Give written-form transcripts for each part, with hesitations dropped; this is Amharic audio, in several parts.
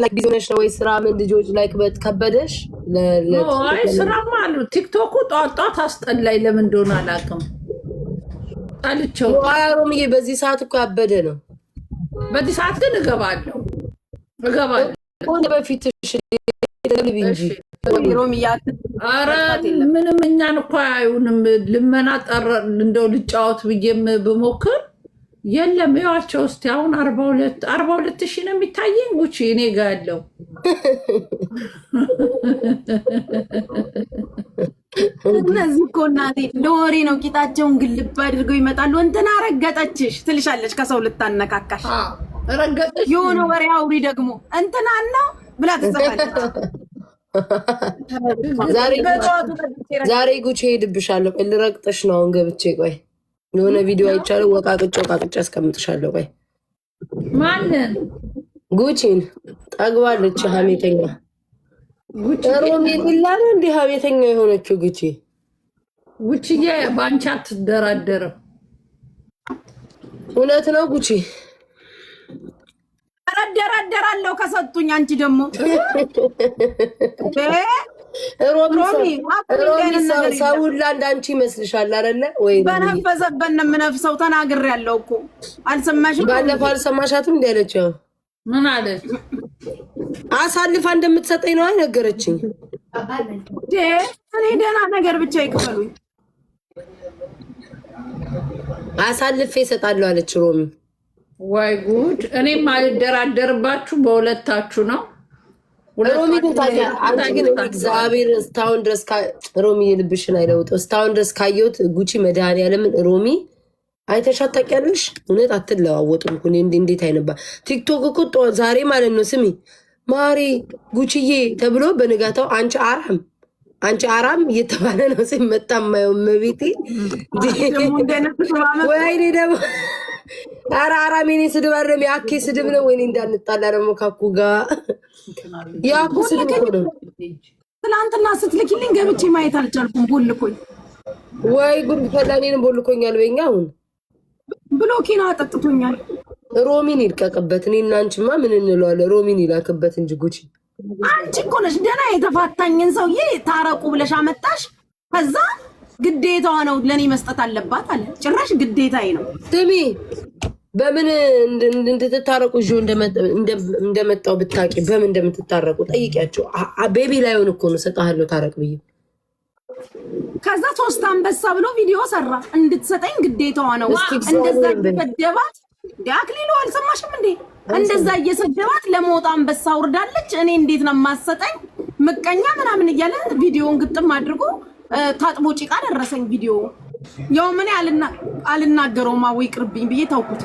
ላይክ ቢዝነስ ነው ወይ ስራ ምን ልጆች ላይክ ከበደሽ አይ ስራማ አሉ ቲክቶኩ ጧጧት አስጠላይ ለምን እንደሆነ አላውቅም አልቸው ሮሚዬ በዚህ ሰዓት እኮ ያበደ ነው በዚህ ሰዓት ግን እገባለሁ ወንድ በፊትሽ እንጂ ሮሚያ አረ ምንም እኛን እኮ አይውንም ልመና ጠር እንደው ልጫወት ብዬም ብሞክር የለም ያዋቸው እስቲ አሁን 42 ሺህ ነው የሚታየኝ ጉቺ እኔ ጋር ያለው እነዚህ እኮ እናቴ ለወሬ ነው ቂጣቸውን ግልብ አድርገው ይመጣሉ እንትና ረገጠችሽ ትልሻለች ከሰው ልታነካካሽ ረገጠች የሆነ ወሬ አውሪ ደግሞ እንትና ነው ብላ ትጽፋለች ዛሬ ጉቺ ሄድብሻለሁ ልረግጥሽ ነው አሁን ገብቼ ቆይ የሆነ ቪዲዮ አይቻለሁ ወቃቅጬ አስቀምጥሻለሁ ቆይ ማንን ጉቺን ጠግባለች ሀሜተኛ ሮሚ ቢላል እንዴ ሀሜተኛ የሆነችው ጉቺዬ ባንቺ አትደራደርም እውነት ነው ጉቺ አደራደራለሁ ከሰጡኝ አንቺ ደግሞ ሮሚ ሰው ሁላ እንዳንቺ ይመስልሻል አይደለ ወይ በነፈሰበት ነው የምነፍሰው ተናግሬያለሁ እኮ አልሰማሽም ባለፈው አልሰማሻትም እንዴ አለችው ምን አለች አሳልፋ እንደምትሰጠኝ ነው አይነገረችኝ እኔ ደህና ነገር ብቻ ይከፈሉኝ አሳልፌ እሰጣለሁ አለች ሮሚ ወይ ጉድ እኔም አልደራደርባችሁ በሁለታችሁ ነው ሮሚ ግን ታዲያ አንቺ ግን እግዚአብሔር እስካሁን ድረስ ሮሚ ልብሽን አይለውጥ እስካሁን ድረስ ካየሁት ጉቺ መድኃኒዓለምን ሮሚ አይተሻት ታውቂያለሽ እውነት አትለዋወጡም እኮ እንዴት አይነባ ቲክቶክ እኮ ዛሬ ማለት ነው ስሚ ማሪ ጉቺዬ ተብሎ በንጋታው አንቺ አራም እየተባለ ነው ሲመጣ ማየው መቤቴ ወይኔ ደግሞ አራም የኔ ስድብ አይደለም ያኬ ስድብ ነው ወይኔ እንዳንጣላ ደግሞ ካኩ ጋር ያኩ ስድብ ነው ትናንትና ስትልኪልኝ ገብቼ ማየት አልቻልኩም ቦልኮኝ ወይ ጉድ ፈላኔን ቦልኮኛል በእኛ አሁን ብሎኬና አጠጥቶኛል ሮሚን ይልቀቅበት እኔና አንቺማ ምን እንለዋለን ሮሚን ይላክበት እንጂ ጉቺ አንቺ እኮ ነሽ ደህና የተፋታኝን ሰውዬ ታረቁ ብለሽ አመጣሽ ከዛ ግዴታዋ ነው ለኔ መስጠት አለባት አለ ጭራሽ ግዴታዬ ነው ስሚ በምን እንድትታረቁ ጆ እንደመጣው ብታቂ በምን እንደምትታረቁ ጠይቂያቸው ቤቢ ላይሆን እኮ ነው ሰጣለሁ ታረቅ ብዬ ከዛ 3 አንበሳ ብሎ ቪዲዮ ሰራ እንድትሰጠኝ ግዴታዋ ነው እንደዛ እየሰደባት ዳክሊሉ አልሰማሽም እንዴ እንደዛ እየሰደባት ለሞጣ አንበሳ ወርዳለች እኔ እንዴት ነው ማሰጠኝ ምቀኛ ምናምን እያለ ቪዲዮን ግጥም አድርጎ ታጥቦ ጭቃ ደረሰኝ ቪዲዮ ያው ምን አልናገረውም አው ይቅርብኝ ብዬ ታውኩት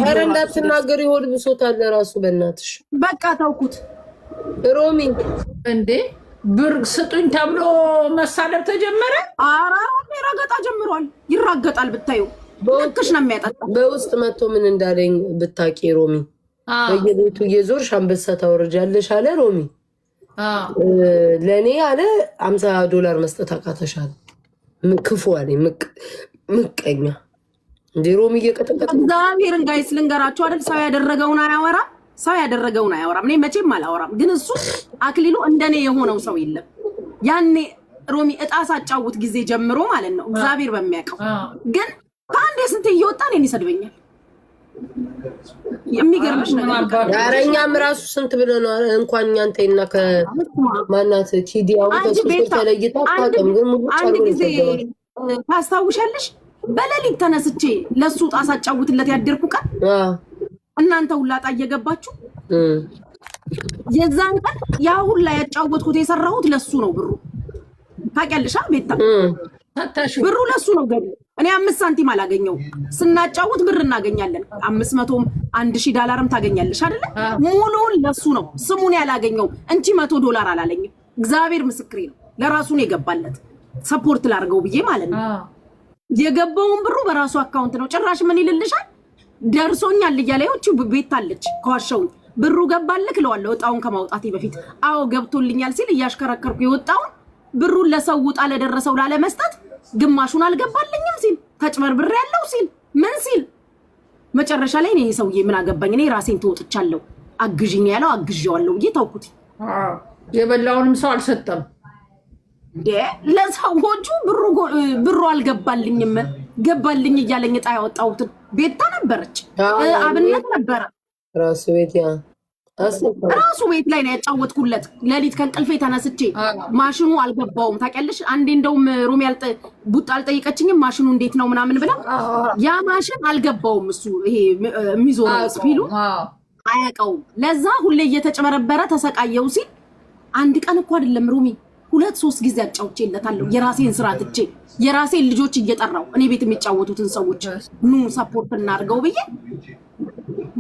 ኧረ እንዳትናገሪ ሆድ ብሶታል ራሱ በእናትሽ በቃ ታውኩት ሮሚ እንዴ ብር ስጡኝ ተብሎ መሳለብ ተጀመረ ኧረ ረገጣ ጀምሯል ይራገጣል ብታዩ ልክሽ ነው የሚያጣጣ በውስጥ መጥቶ ምን እንዳለኝ ብታቂ ሮሚ በየቤቱ እየዞርሽ አንበሳ ታወርጃለሽ አለ ሮሚ ለእኔ አለ $50 መስጠት አቃተሻል ክፉ አለኝ ምቀኛ እንዴ ሮሚ እየቀጠቀጠ እግዚአብሔርን ጋይስ ልንገራችሁ አይደል ሰው ያደረገውን አያወራም እኔ መቼም አላወራም ግን እሱ አክሊሉ እንደኔ የሆነው ሰው የለም ያኔ ሮሚ እጣሳ አጫውት ጊዜ ጀምሮ ማለት ነው እግዚአብሔር በሚያውቀው ግን ከአንዴ ስንት እየወጣ እኔን ይሰድበኛል የሚገርምሽ ነገር ያረኛም ራሱ ስንት ብለው ነው እንኳን እናንተና ከማናት ቲዲያው ተለይታ ታቀም ግን ሙሉ አንድ ጊዜ ታስታውሻለሽ በሌሊት ተነስቼ ለሱ ጣሳ አጫውትለት ያደርኩ ቀን እናንተ ሁላጣ እየገባችሁ የዛን ቀን ያ ሁላ ያጫወትኩት የሰራሁት ለሱ ነው ብሩ ታውቂያለሽ ቤታ ብሩ ለሱ ነው ገቢ እኔ 5 ሳንቲም አላገኘው ስናጫውት ብር እናገኛለን 500 $1000 ታገኛለሽ አይደለ ሙሉን ለሱ ነው ስሙን ያላገኘው እንጂ $100 አላለኝም እግዚአብሔር ምስክሬ ነው ለራሱ ነው የገባለት ሰፖርት ላርገው ብዬ ማለት ነው የገባውን ብሩ በራሱ አካውንት ነው ጭራሽ ምን ይልልሻል ደርሶኛል እያለች ቤት አለች ከዋሻው ብሩ ገባልክ ለዋለው እጣውን ከማውጣቴ በፊት አዎ ገብቶልኛል ሲል እያሽከረከርኩ ይወጣው ብሩን ለሰው ጣ ለደረሰው ላለ መስጠት ግማሹን አልገባልኝም ሲል ተጭበርብር ያለው ሲል ምን ሲል መጨረሻ ላይ እኔ ሰውዬ ምን አገባኝ እኔ ራሴን ተወጥቻለሁ አግዥኝ ያለው አግዤዋለሁ ብዬ ታውኩት። የበላውንም ሰው አልሰጠም። ለሰዎቹ ብሩ አልገባልኝም። ገባልኝ እያለኝ ዕጣ ያወጣሁትን ቤታ ነበረች፣ አብነት ነበረ ራሱ ቤት ላይ ነው ያጫወትኩለት። ሌሊት ከእንቅልፌ ተነስቼ ማሽኑ አልገባውም ታውቂያለሽ። አንዴ እንደውም ሮሚ ቡጥ አልጠይቀችኝም ማሽኑ እንዴት ነው ምናምን ብላ። ያ ማሽን አልገባውም። እሱ ይሄ የሚዞረው ስፒሉ አያውቀውም። ለዛ ሁሌ እየተጨመረበረ ተሰቃየው ሲል አንድ ቀን እኮ አይደለም ሮሚ 2-3 ጊዜ አጫውቼለታለሁ። የራሴን ስራ ትቼ የራሴን ልጆች እየጠራው እኔ ቤት የሚጫወቱትን ሰዎች ኑ ሰፖርት እናድርገው ብዬ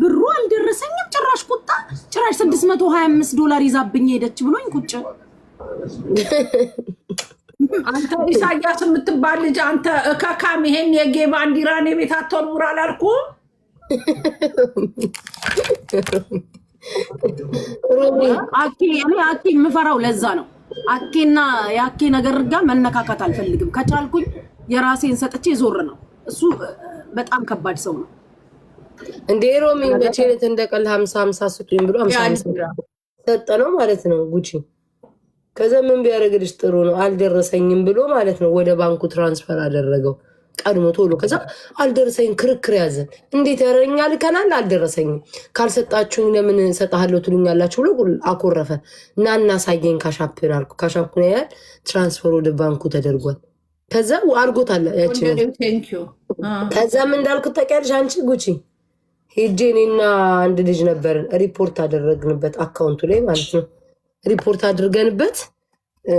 ብሩ አልደረሰኝም። ጭራሽ ቁጣ ጭራሽ $625 ይዛብኝ ሄደች ብሎኝ ቁጭ። አንተ ኢሳያስ የምትባል ልጅ አንተ እካካም ይሄን የጌ ባንዲራ እኔ ቤት አትወርውር አላልኩም? እኔ አኬ የምፈራው ለዛ ነው። አኬና የአኬ ነገር ጋር መነካካት አልፈልግም። ከቻልኩኝ የራሴን ሰጥቼ ዞር ነው። እሱ በጣም ከባድ ሰው ነው። እንደ ሮሚ በቼት እንደቀል 50-50 ስጡኝ ብሎ 50 ሰጠ ነው ማለት ነው ጉቺ። ከዛ ምን ቢያደርግልሽ ጥሩ ነው አልደረሰኝም ብሎ ማለት ነው ወደ ባንኩ ትራንስፈር አደረገው ቀድሞ ቶሎ። ከዛ አልደረሰኝም ክርክር ያዘን። እንዴት ያረኛል ከናል አልደረሰኝም ካልሰጣችሁኝ ለምን ሰጣለሁ ትሉኛላችሁ ብሎ አኮረፈ። ናና ሳይገኝ ካሻፕን አልኩ። ካሻፕን ያያል ትራንስፈር ወደ ባንኩ ተደርጓል። ከዛ አርጎታል ያቺ። ከዛ ምን እንዳልኩት ታውቂያለሽ አንቺ ጉቺ? ሄጄ እኔና አንድ ልጅ ነበርን ሪፖርት አደረግንበት አካውንቱ ላይ ማለት ነው። ሪፖርት አድርገንበት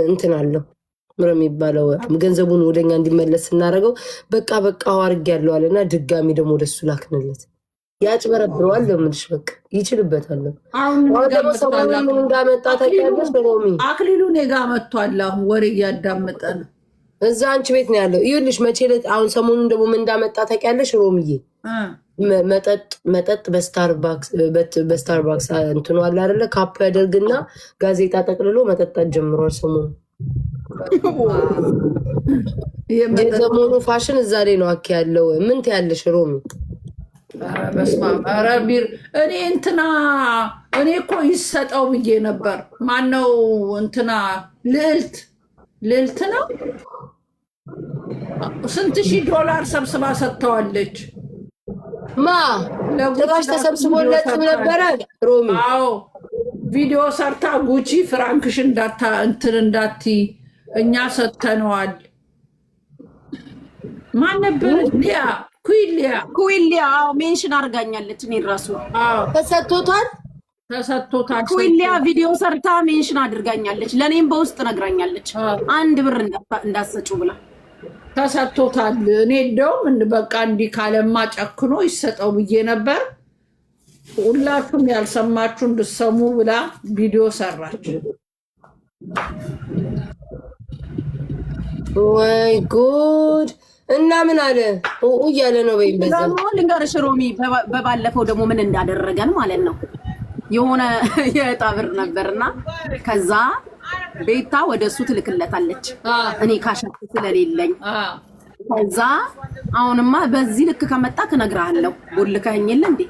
እንትን አለው ምንም የሚባለው ገንዘቡን ወደኛ እንዲመለስ እናደርገው በቃ አዋርግ ያለው አለና ድጋሚ ደግሞ ወደሱ ላክንለት። ያጭበረብረዋል ለምልሽ በቃ ይችልበታል። አሁን ደግሞ ሰሞኑን ምን እንዳመጣ ታውቂያለሽ? ሮሚ አክሊሉ እኔ ጋር መጥቷል። አሁን ወሬ እያዳመጠ ነው። እዛ አንቺ ቤት ነው ያለው። ይኸውልሽ መቼ ዕለት አሁን ሰሞኑን ደግሞ ምን እንዳመጣ ታውቂያለሽ? ሮሚዬ መጠጥ በስታርባክስ እንትኑ አለ አይደለ? ካፕ ያደርግና ጋዜጣ ጠቅልሎ መጠጣት ጀምሯል ሰሞኑን። የዘመኑ ፋሽን እዛ ላይ ነው አኪ ያለው። ምን ትያለሽ ሮሚ? ኧረ ቢር እኔ እኮ ይሰጠው ብዬ ነበር። ማነው እንትና ልዕልት ነው ስንት $1000 ሰብስባ ሰጥተዋለች። ጭራሽ ተሰብስቦለት ነበረ ሮሚ። አዎ ቪዲዮ ሰርታ ጉቺ ፍራንክሽ እንትን እንዳቲ እኛ ሰጥተነዋል። ማን ነበር? ኩዊሊያ ሜንሽን አድርጋኛለች። እኔ ራሱ ተሰጥቶታል። ኩዊሊያ ቪዲዮ ሰርታ ሜንሽን አድርጋኛለች። ለእኔም በውስጥ ነግራኛለች 1 ብር እንዳሰጩ ብላ ተሰጥቶታል። እኔ እንደውም በቃ እንዲህ ካለማ ጨክኖ ይሰጠው ብዬ ነበር። ሁላችሁም ያልሰማችሁ እንድሰሙ ብላ ቪዲዮ ሰራች። ወይ ጉድ! እና ምን አለ እያለ ነው ወይ ደግሞ ልንገርሽ ሮሚ፣ በባለፈው ደግሞ ምን እንዳደረገን ማለት ነው። የሆነ የዕጣ ብር ነበርና ከዛ ቤታ ወደ እሱ ትልክለታለች እኔ ካሻት ስለሌለኝ። ከዛ አሁንማ በዚህ ልክ ከመጣ እነግርሃለሁ ቦልከኝ የለ እንዴ?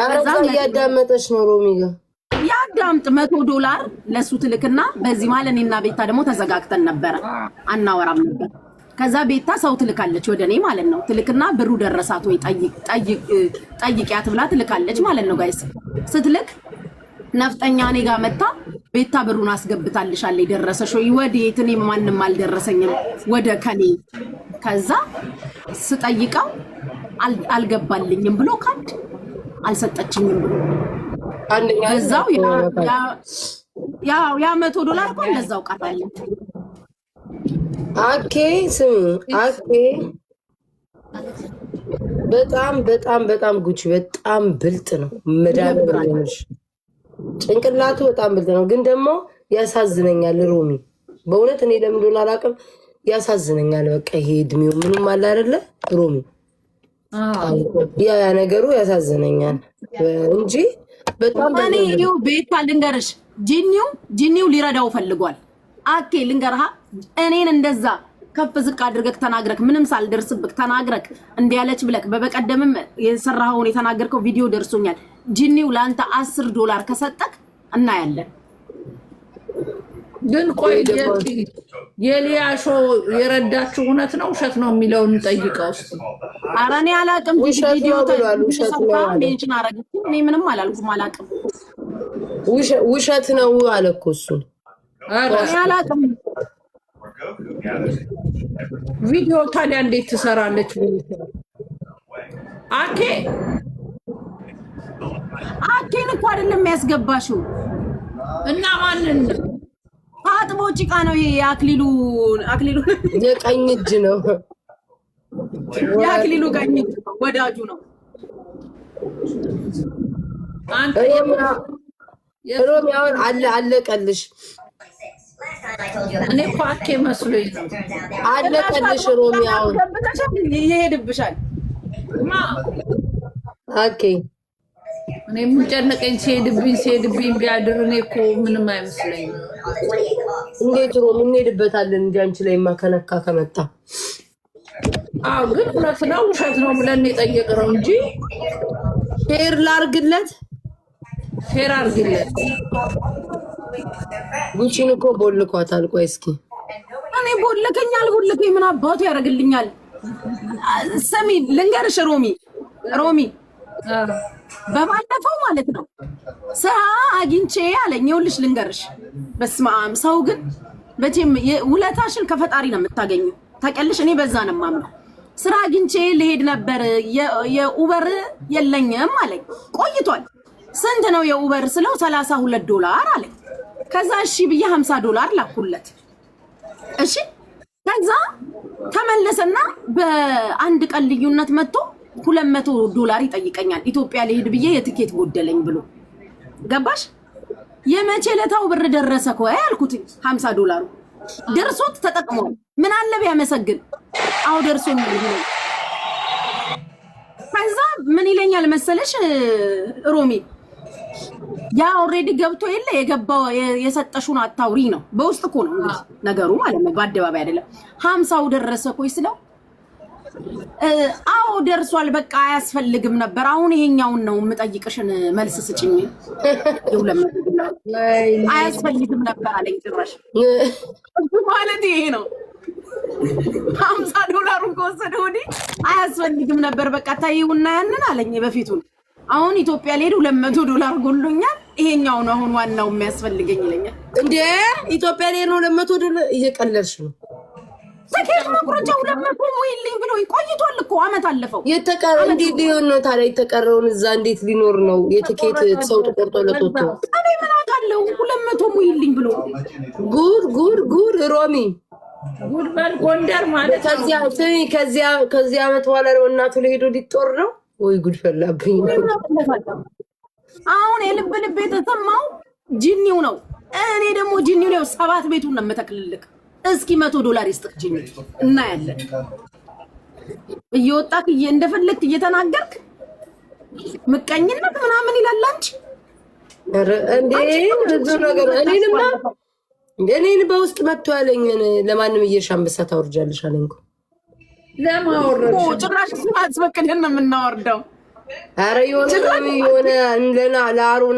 ከዛ ያዳመጠች ነው ሮሚ ጋር ያዳምጥ $100 ለሱ ትልክና በዚህ ማለት እኔና ቤታ ደግሞ ተዘጋግተን ነበረ አናወራም ነበር። ከዛ ቤታ ሰው ትልካለች ወደ እኔ ማለት ነው። ትልክና ብሩ ደረሳት ወይ ጠይቂያት ብላ ትልካለች ማለት ነው። ጋይስ ስትልክ ነፍጠኛ እኔ ጋር መጣ ቤታ ብሩን አስገብታልሻለች ደረሰሽ ወይ? ወዴት? እኔ ማንንም አልደረሰኝም ወደ ከኔ። ከዛ ስጠይቀው አልገባልኝም ብሎ ካድ አልሰጠችኝም ብሎ በዛው ያ $100 እኮ እንደዛው ቀራለኝ። አኬ ስሚ አኬ በጣም ጉቺ በጣም ብልጥ ነው። መዳም ብለሽ ጭንቅላቱ በጣም ብልጥ ነው። ግን ደግሞ ያሳዝነኛል ሮሚ በእውነት እኔ ለምን እንደሆነ አላውቅም ያሳዝነኛል። በቃ ይሄ እድሜው ምንም አለ አይደለ ሮሚ? ያ ነገሩ ያሳዝነኛል እንጂ በጣም እኔ ይኸው ቤታ ልንገርሽ ጂኒው ሊረዳው ፈልጓል። አኬ ልንገርሃ እኔን እንደዛ ከፍ ዝቅ አድርገህ ተናግረክ ምንም ሳልደርስብክ ተናግረክ እንዲያለች ብለክ በበቀደምም የሰራኸውን የተናገርከው ቪዲዮ ደርሶኛል። ጂኒው ለአንተ $10 ከሰጠክ እናያለን። ግን ቆይ የሊያሾ የረዳችሁ እውነት ነው ውሸት ነው የሚለውን ጠይቀው እስኪ። ኧረ እኔ አላውቅም። ቪዲዮ ሜንሽን አደረግኩ። እኔ ምንም አላልኩም፣ አላውቅም። ውሸት ነው አለ እኮ እሱ። እኔ አላውቅም። ቪዲዮ ታዲያ እንዴት ትሰራለች? አኬን እኮ አይደለም ያስገባሽው እና ማንን አጥቦ ጭቃ ነው ይሄ። አክሊሉ የቀኝ እጅ ነው። የአክሊሉ ቀኝ ወዳጁ ነው። ሮሚያውን አለቀልሽ። እኔ እኮ አኬ መስሎኝ ነው። አለቀልሽ ሮሚያውን ይሄድብሻል። አኬ እኔ የምጨነቀኝ ሲሄድብኝ ቢያድር እኔ እኮ ምንም አይመስለኝም። እንዴት ሮሚ እንሄድበታለን እንጂ አንቺ ላይ ማከነካ ከመጣ ግን እውነት ነው ውሸት ነው ብለን የጠየቅነው እንጂ ሼር ላርግለት። ሼር አርግለት። ጉቺን እኮ ቦልኳታል። ቆይ እስኪ እኔ ቦልከኝ አልቦልከኝ ምን አባቱ ያደርግልኛል? ሰሚ ልንገርሽ ሮሚ በባለፈው ማለት ነው ስራ አግኝቼ አለኝ። ይኸውልሽ ልንገርሽ፣ በስመ አብ ሰው ግን በቴም ውለታሽን ከፈጣሪ ነው የምታገኘው። ታውቂያለሽ፣ እኔ በዛ ነው የማምነው። ስራ አግኝቼ ልሄድ ነበር፣ የኡበር የለኝም አለኝ። ቆይቷል። ስንት ነው የኡበር ስለው $32 አለኝ። ከዛ እሺ ብዬ $50 ላኩለት። እሺ ከዛ ተመለሰና በአንድ ቀን ልዩነት መጥቶ $200 ይጠይቀኛል። ኢትዮጵያ ልሄድ ብዬ የትኬት ጎደለኝ ብሎ ገባሽ? የመቼ ለታው ብር ደረሰ እኮ ያልኩት $50 ደርሶት ተጠቅሟል። ምን አለ ቢያመሰግን። አው ደርሶ ነው። ከዛ ምን ይለኛል መሰለሽ ሮሚ፣ ያ ኦሬዲ ገብቶ የለ የገባው የሰጠሹን አታውሪ ነው። በውስጥ እኮ ነው እንግዲህ ነገሩ ማለት ነው፣ በአደባባይ አይደለም። 50 ደረሰ እኮ ይስለው አው ደርሷል፣ በቃ አያስፈልግም ነበር። አሁን ይሄኛውን ነው የምጠይቅሽን መልስ ስጭኝ። አያስፈልግም ነበር አለኝ። ጭራሽ ማለት ይሄ ነው። $50 ከወሰደ ወዲህ አያስፈልግም ነበር በቃ ታይውና ያንን አለኝ በፊቱን። አሁን ኢትዮጵያ ልሄድ $200 ጎሎኛል። ይሄኛው ነው አሁን ዋናው የሚያስፈልገኝ ይለኛል። እንዴ ኢትዮጵያ ልሄድ ነው $200? እየቀለድሽ ነው። ትኬት መቁረጫ 200 ሙይልኝ ብሎ ቆይቷል እኮ አመት አለፈው። የተቀረው እንዴት ሊሆን ነው ታዲያ? የተቀረውን እዛ እንዴት ሊኖር ነው? የትኬት ሰው ተቆርጦለት ወጥቶ እኔ ምን አውቃለሁ? 200 ሙይልኝ ብሎ ጉድ ሮሚ ጉድ በል ጎንደር ማለት ከዚያ አመት በኋላ ነው እናቱ ለሄዶ ሊጦር ነው ወይ? ጉድ ፈላብኝ። አሁን የልብ የተሰማው ጂኒው ነው። እኔ ደግሞ ጂኒው ነው 7 ቤቱን ነው የምተክልልክ። እስኪ $100 ይስጥክ ጂኒ እናያለን። እየወጣክ እንደፈለክ እየተናገርክ ምቀኝነት ምናምን ይላል አንቺ። እንዴ ብዙ ነገር እኔን በውስጥ መጥቶ ያለኝን ለማንም እየሻምበሳ ታወርጃለሽ አለኝ እኮ። ለማወረድ ጭራሽ ስማት በቀደም ነው የምናወርደው። አረ የሆነ ለአሮን